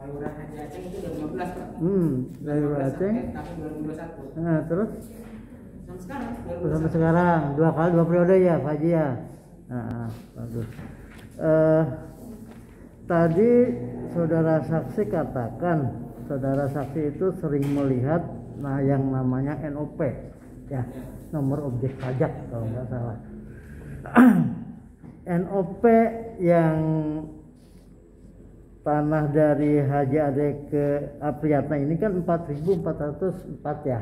Saluran Haji Aceh itu 2015 Pak. Dari Aceh. Tahun 2021. Nah, terus Sampai sekarang. sampai sekarang 2 periode ya Pak Haji ya. Nah, bagus. Tadi saudara saksi katakan saudara saksi itu sering melihat yang namanya NOP ya, nomor objek pajak kalau nggak salah. NOP yang tanah dari Haji Ade ke Apriyatna ini kan 4.404 ya,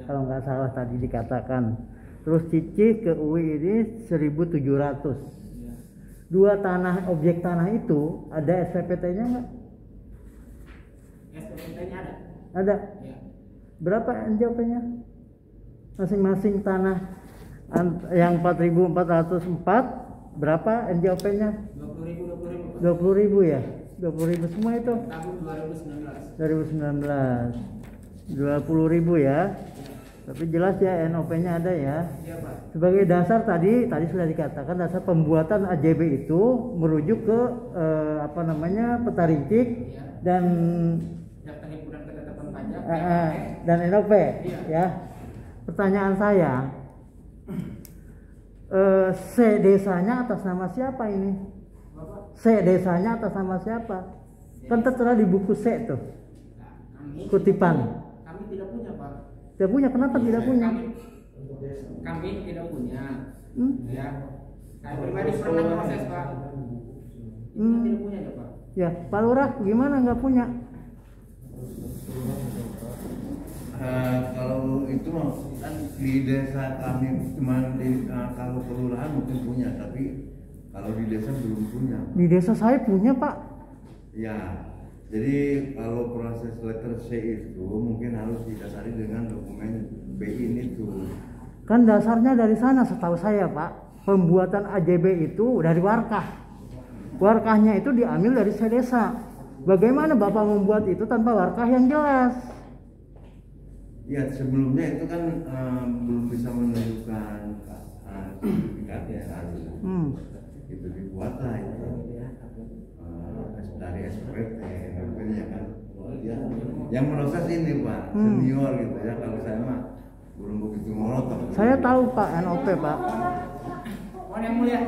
kalau nggak salah tadi dikatakan. Terus Cici ke UI ini 1.700. Dua objek tanah itu ada SPPT-nya nggak? SPPT-nya ada. Ada. Ya. Berapa NJOP-nya? Masing-masing tanah yang 4.404 berapa NJOP-nya? 20.000 ya. 20.000 semua itu. Tahun 2019. 20.000 ya. Tapi jelas ya NOP-nya ada ya. Iya, Pak. Sebagai dasar tadi sudah dikatakan dasar pembuatan AJB itu merujuk ke peta rincik dan Daftar Himpunan Ketetapan Pajak dan NOP ya. Pertanyaan saya, desanya atas nama siapa ini? Desanya atas nama siapa? Kan tertera di buku C tuh. Kutipan. Kami tidak punya, Pak. Tidak punya, kenapa tidak punya? Kami tidak punya. Ya. Saya pribadi pernah proses, Pak. Tidak punya ya, Pak. Ya, Pak Lurah gimana nggak punya? Kalau itu kan di desa kami cuma kalau kelurahan mungkin punya, tapi kalau di desa belum punya. Di desa saya punya, Pak. Ya, jadi kalau proses letter C itu mungkin harus didasari dengan dokumen B ini tuh. Kan dasarnya dari sana setahu saya, Pak. Pembuatan AJB itu dari warkah. Warkahnya itu diambil dari sedesa. Bagaimana Bapak membuat itu tanpa warkah yang jelas? Ya, sebelumnya itu kan belum bisa menunjukkan sertifikat ya. Itu dibuatlah itu dari SPT ya kan. Yang proses ini Pak, senior gitu ya. Kalau saya mah belum begitu ngotot. Saya tahu Pak NOP Pak. Mohon yang mulia.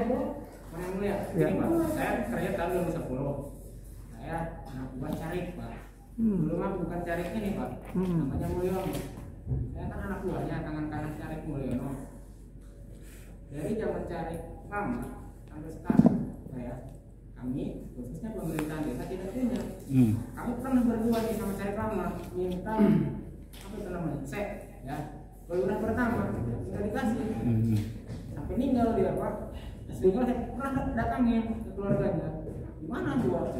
Ya. Ini Pak, saya kerja tahun 2010. Saya anak buah Carik Pak. Dulu mah bukan Carik ini Pak. Namanya Mulyono. Saya kan anak buahnya tangan kanan Carik Mulyono. Dari zaman Carik lama sampai sekarang kami khususnya pemerintahan desa tidak punya. Kami pernah berdua nih sama Carik lama minta apa itu namanya sek ya. Kelurahan pertama tidak dikasih. Sampai meninggal dia Pak. Sehingga saya pernah datangin ke keluarganya. Gimana buat?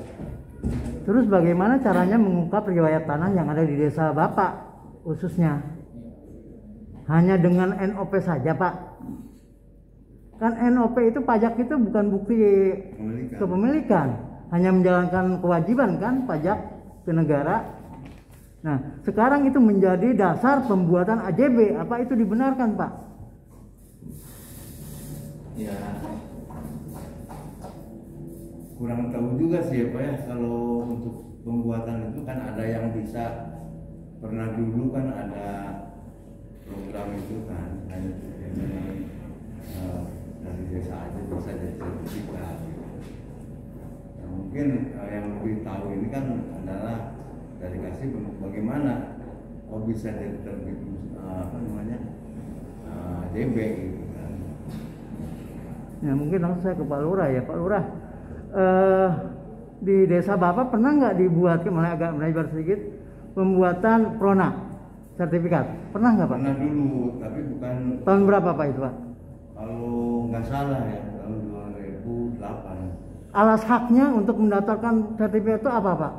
Terus bagaimana caranya mengungkap riwayat tanah yang ada di desa Bapak khususnya? Hanya dengan NOP saja Pak? Kan NOP itu pajak itu bukan bukti kepemilikan, hanya menjalankan kewajiban kan pajak ke negara. Nah sekarang itu menjadi dasar pembuatan AJB, apa itu dibenarkan Pak? Ya kurang tahu juga sih ya Pak ya, kalau untuk pembuatan itu kan ada yang bisa, pernah dulu kan ada program itu kan hanya dari desa aja bisa jadi sertifikat. Nah, mungkin yang lebih tahu ini kan adalah dari kasih bagaimana bisa jadi terbit JB gitu kan. Ya mungkin langsung saya ke Pak Lurah ya Pak Lurah. Di desa Bapak pernah nggak dibuat, mulai agak melebar sedikit, pembuatan prona sertifikat? Pernah nggak Pak? Pernah dulu, tapi bukan. Tahun berapa Pak itu Pak? Kalau nggak salah ya tahun 2008. Alas haknya untuk mendaftarkan sertifikat itu apa Pak?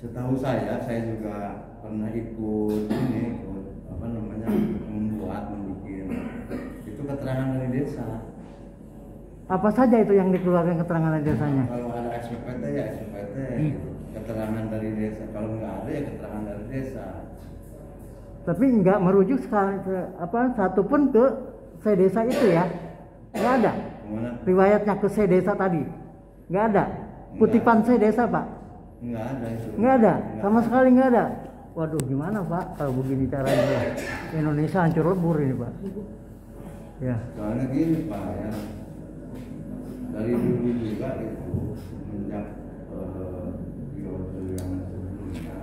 Setahu saya juga pernah ikut membuat itu keterangan dari desa. Apa saja itu yang dikeluarkan keterangan dari desanya? Kalau ada SPT ya SPT, gitu. Keterangan dari desa. Kalau nggak ada ya keterangan dari desa. Tapi nggak merujuk sekali ke satupun ke sedesa itu ya? Nggak ada. Kemana? Riwayatnya ke sedesa tadi? Nggak ada. Kutipan sedesa Pak? Nggak ada itu. Nggak ada, sama sekali nggak ada. Waduh, gimana Pak kalau begini caranya? Indonesia hancur lebur ini Pak. Ya. Soalnya gini Pak ya, dari dulu juga itu semenjak periode yang sebelumnya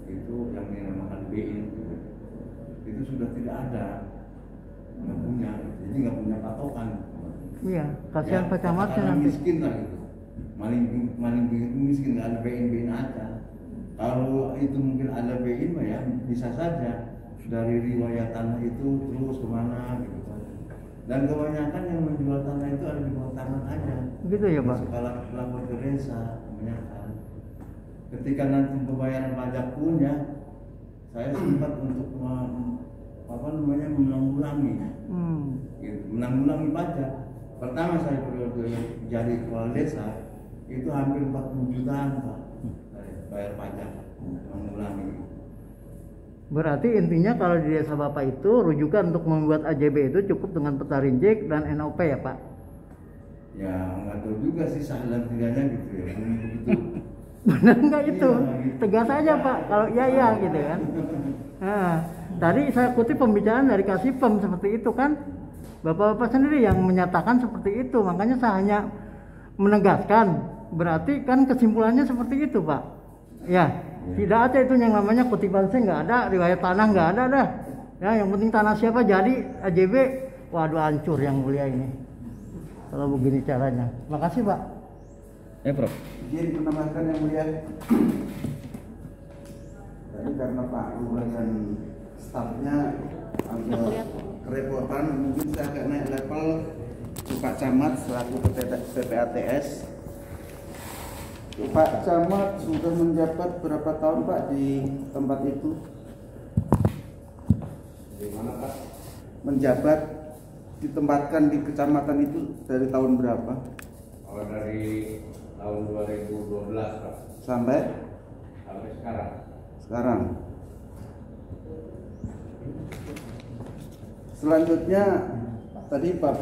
itu yang dinamakan BI itu sudah tidak ada, nggak punya, jadi nggak punya patokan. Iya, kasihan Ya, Pak Camatnya karena nanti. miskin lah gitu, maling itu miskin, nggak ada BI aja. Kalau itu mungkin ada BI mah ya bisa saja dari riwayat tanah itu terus kemana gitu. Dan kebanyakan yang menjual tanah itu ada di bawah tanah aja. Gitu ya Pak. Sekolah lapor ke desa, kebanyakan. Ketika nanti pembayaran pajak pun ya, saya sempat untuk menanggulangi, gitu, menanggulangi pajak. Pertama saya periode jadi kepala desa itu hampir 40 jutaan Pak, bayar pajak menanggulangi. Berarti intinya kalau di desa Bapak itu rujukan untuk membuat AJB itu cukup dengan peta rincik dan NOP ya Pak? Ya nggak tahu juga sih sah dan tidaknya gitu ya. Begitu. Benar nggak itu? Iya, gitu. Tegas aja Pak, kalau iya gitu kan. Nah, tadi saya kutip pembicaraan dari Kasipem seperti itu kan. Bapak-bapak sendiri yang menyatakan seperti itu, makanya saya hanya menegaskan. Berarti kan kesimpulannya seperti itu Pak. Ya. Tidak ada itu yang namanya kutipan C, nggak ada, riwayat tanah nggak ada dah. Ya, yang penting tanah siapa jadi AJB. Waduh, hancur yang mulia ini. Kalau begini caranya. Makasih Pak. Prof. Izin menambahkan yang mulia. Tadi karena Pak Lurah dan stafnya agak kerepotan, mungkin saya agak naik level ke Pak Camat selaku PPATS. Pak Camat sudah menjabat berapa tahun Pak di tempat itu? Di mana Pak? Menjabat ditempatkan di kecamatan itu dari tahun berapa? Oh, dari tahun 2012 Pak. Sampai Sekarang. sekarang. Selanjutnya tadi Pak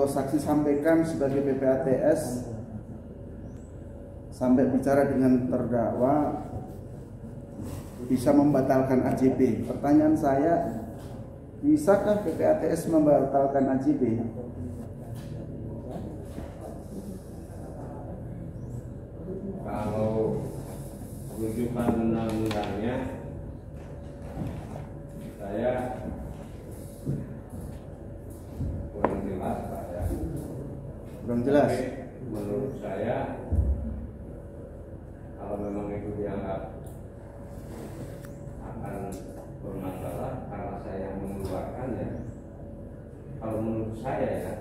saksi sampaikan sebagai PPATS sampai bicara dengan terdakwa bisa membatalkan AJB. Pertanyaan saya, bisakah PPATS membatalkan AJB? Kalau rujukan undang-undangnya saya kurang jelas Pak ya. Kurang jelas. Tapi menurut saya kalau memang itu dianggap akan bermasalah karena saya yang mengeluarkannya, kalau menurut saya ya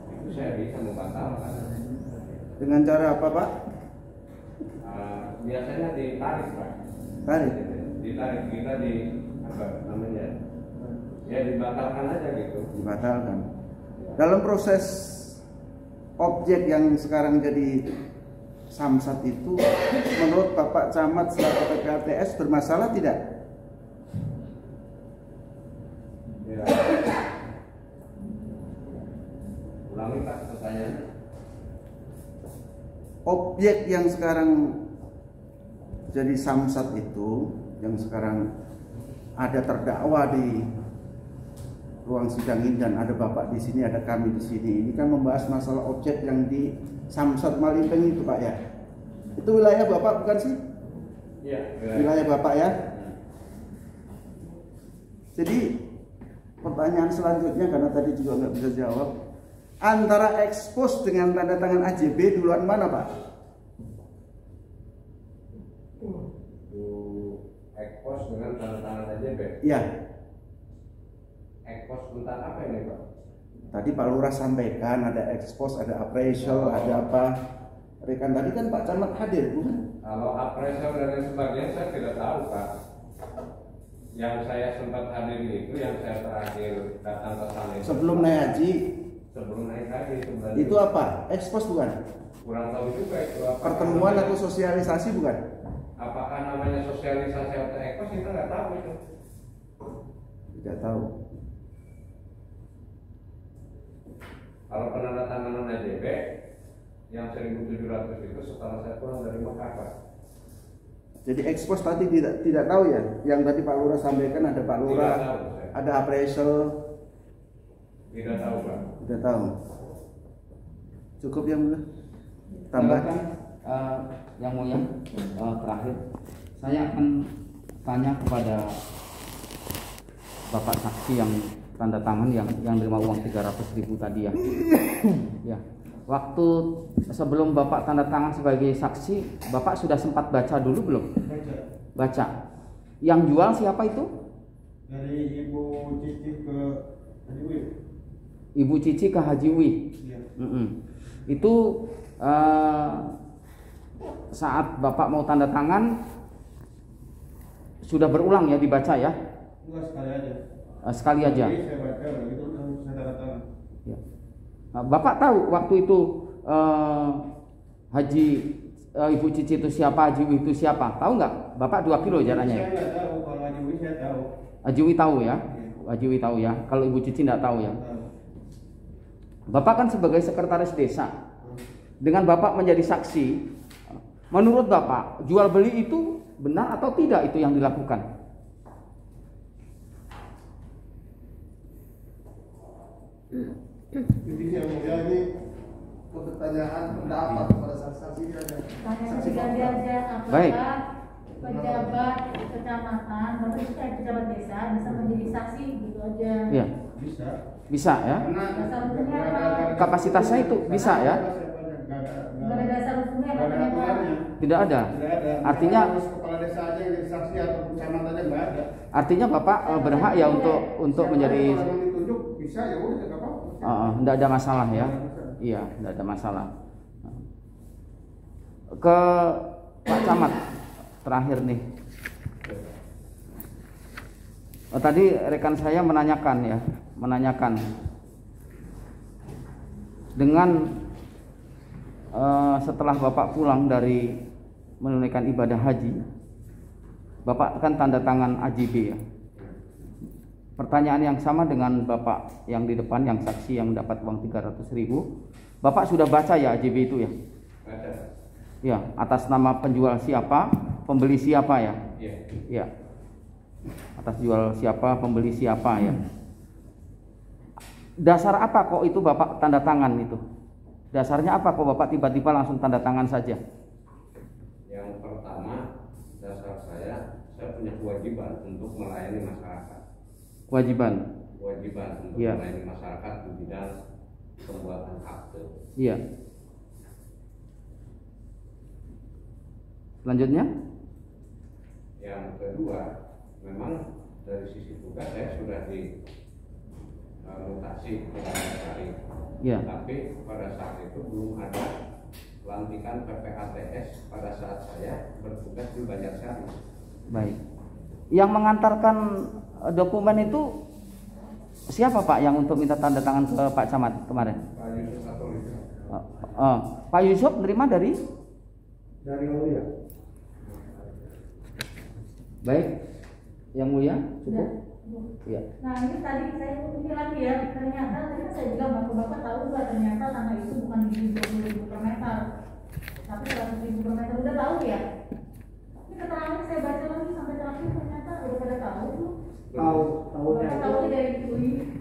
itu saya bisa membatalkan. Dengan cara apa Pak? Biasanya ditarik Pak. Tarik. Ditarik kita di apa namanya? Ya dibatalkan aja gitu. Dibatalkan. Dalam proses objek yang sekarang jadi samsat itu, menurut Bapak Camat selaku PPATS bermasalah tidak? Ya. Ulangi Pak pertanyaannya. Objek yang sekarang jadi samsat itu, yang sekarang ada terdakwa di ruang sidang ini dan ada Bapak di sini, ada kami di sini. Ini kan membahas masalah objek yang di Samsat Malinteng itu Pak ya. Itu wilayah Bapak bukan sih? Iya. Wilayah Bapak ya. Jadi pertanyaan selanjutnya karena tadi juga nggak bisa jawab, antara ekspos dengan tanda tangan AJB duluan mana Pak? Ekspos dengan tanda tangan AJB. Iya. Ekspos tentang apa ini Pak? Tadi Pak Lurah sampaikan ada ekspos, ada appraisal, ada apa. Rekan tadi kan Pak Camat hadir, bukan? Kalau appraisal dan lain sebagainya saya tidak tahu Pak. Yang saya sempat hadir itu yang saya terakhir datang ke sana itu Sebelum naik haji. Sebelum naik haji sebenarnya. Itu apa? Ekspos bukan? Kurang tahu juga itu apa. Pertemuan atau sosialisasi bukan? Apakah namanya sosialisasi atau ekspos kita nggak tahu itu. Tidak tahu. Kalau penandatanganan AJB Yang 1.700 itu setelah saya pulang dari Mekah, Pak. Jadi ekspos tadi tidak tahu ya. Yang tadi Pak Lurah sampaikan ada Pak Lurah, Tidak tahu, saya. ada appraisal. Tidak tahu, Pak. Tidak tahu. Cukup yang mulia. Tambah. Silakan, yang mulia, terakhir saya akan tanya kepada Bapak saksi yang tanda tangan yang terima uang 300.000 tadi ya. Ya. Waktu sebelum Bapak tanda tangan sebagai saksi, Bapak sudah sempat baca dulu belum? Baca. Yang jual siapa itu? Dari Ibu Cici ke Haji Wi. Ibu Cici ke Haji Wi. Iya. Itu saat Bapak mau tanda tangan sudah berulang ya dibaca ya? Enggak, sekali aja. Sekali aja. Jadi saya baca, begitu saya tanda tangan. Ya. Nah, Bapak tahu waktu itu Ibu Cici itu siapa, Haji Wi itu siapa? Tahu nggak? Bapak 2 kilo jaraknya. Saya nggak tahu, kalau Haji Wi saya tahu. Haji Wi tahu ya? Haji Wi tahu ya. Kalau Ibu Cici nggak tahu ya. Tahu. Bapak kan sebagai sekretaris desa. Dengan Bapak menjadi saksi, menurut Bapak jual beli itu benar atau tidak itu yang dilakukan? Jadi yang mulia ini pertanyaan pendapat pada saksi ini ada. Tanya ketiga aja, Baik. apakah pejabat kecamatan, bapak itu kayak pejabat desa bisa menjadi saksi gitu aja? Iya. Bisa. Bisa ya. Dasar hukumnya apa? Kapasitasnya itu bisa ya? Nggak ada dasar hukumnya apa apa? Tidak ada. Tidak ada. Artinya harus kepala desa aja yang jadi saksi atau kecamatan aja nggak ada. artinya Bapak berhak ya untuk menjadi Kalau yang ditunjuk bisa ya udah nggak apa-apa. tidak ada masalah ya. Iya, tidak ada masalah. Ke Pak Camat terakhir nih. Tadi rekan saya menanyakan dengan setelah Bapak pulang dari menunaikan ibadah haji, Bapak kan tanda tangan AJB ya. Pertanyaan yang sama dengan Bapak yang di depan, yang saksi yang dapat uang 300.000. Bapak sudah baca ya AJB itu ya? Ada. Ya, atas nama penjual siapa, pembeli siapa ya? Iya. Ya. Atas jual siapa, pembeli siapa ya? Dasar apa kok itu Bapak tanda tangan itu? Dasarnya apa kok Bapak tiba-tiba langsung tanda tangan saja? Yang pertama, dasar saya punya kewajiban untuk melayani masyarakat. Kewajiban. Untuk Iya. melayani masyarakat di bidang pembuatan akte. Iya. Selanjutnya? Yang kedua, memang dari sisi tugas saya sudah dimutasi ke Banjarsari. Iya. Tapi pada saat itu belum ada pelantikan PPATS pada saat saya bertugas di Banjarsari. Baik. Yang mengantarkan dokumen itu siapa Pak yang untuk minta tanda tangan ke Pak Camat kemarin? Pak Yusuf Katolik. Pak Yusuf nerima dari? Dari mulia. Baik. Yang mulia cukup? Iya. Nah ini tadi saya ini lagi ya, ternyata tadi saya bilang bapak tahu nggak ternyata tanah itu bukan di 20.000 per meter, tapi 100.000 per meter, udah tahu ya? Ini keterangan saya baca lagi sampai terakhir ternyata udah pada tahu tuh. Tahunya Bapak tahu dari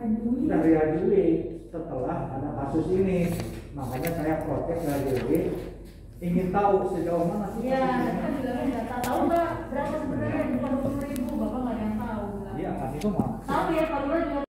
Haji Wi. dari Haji Wi setelah ada kasus ini, makanya saya protes ke Haji Wi, ingin tahu sejauh mana sih. Iya, tadi kan bilangnya data tahu nggak berapa sebenarnya, bukan 20.000, bapak nggak ada yang tahu. Iya, kan itu mah. Tahu ya, Pak Lurah juga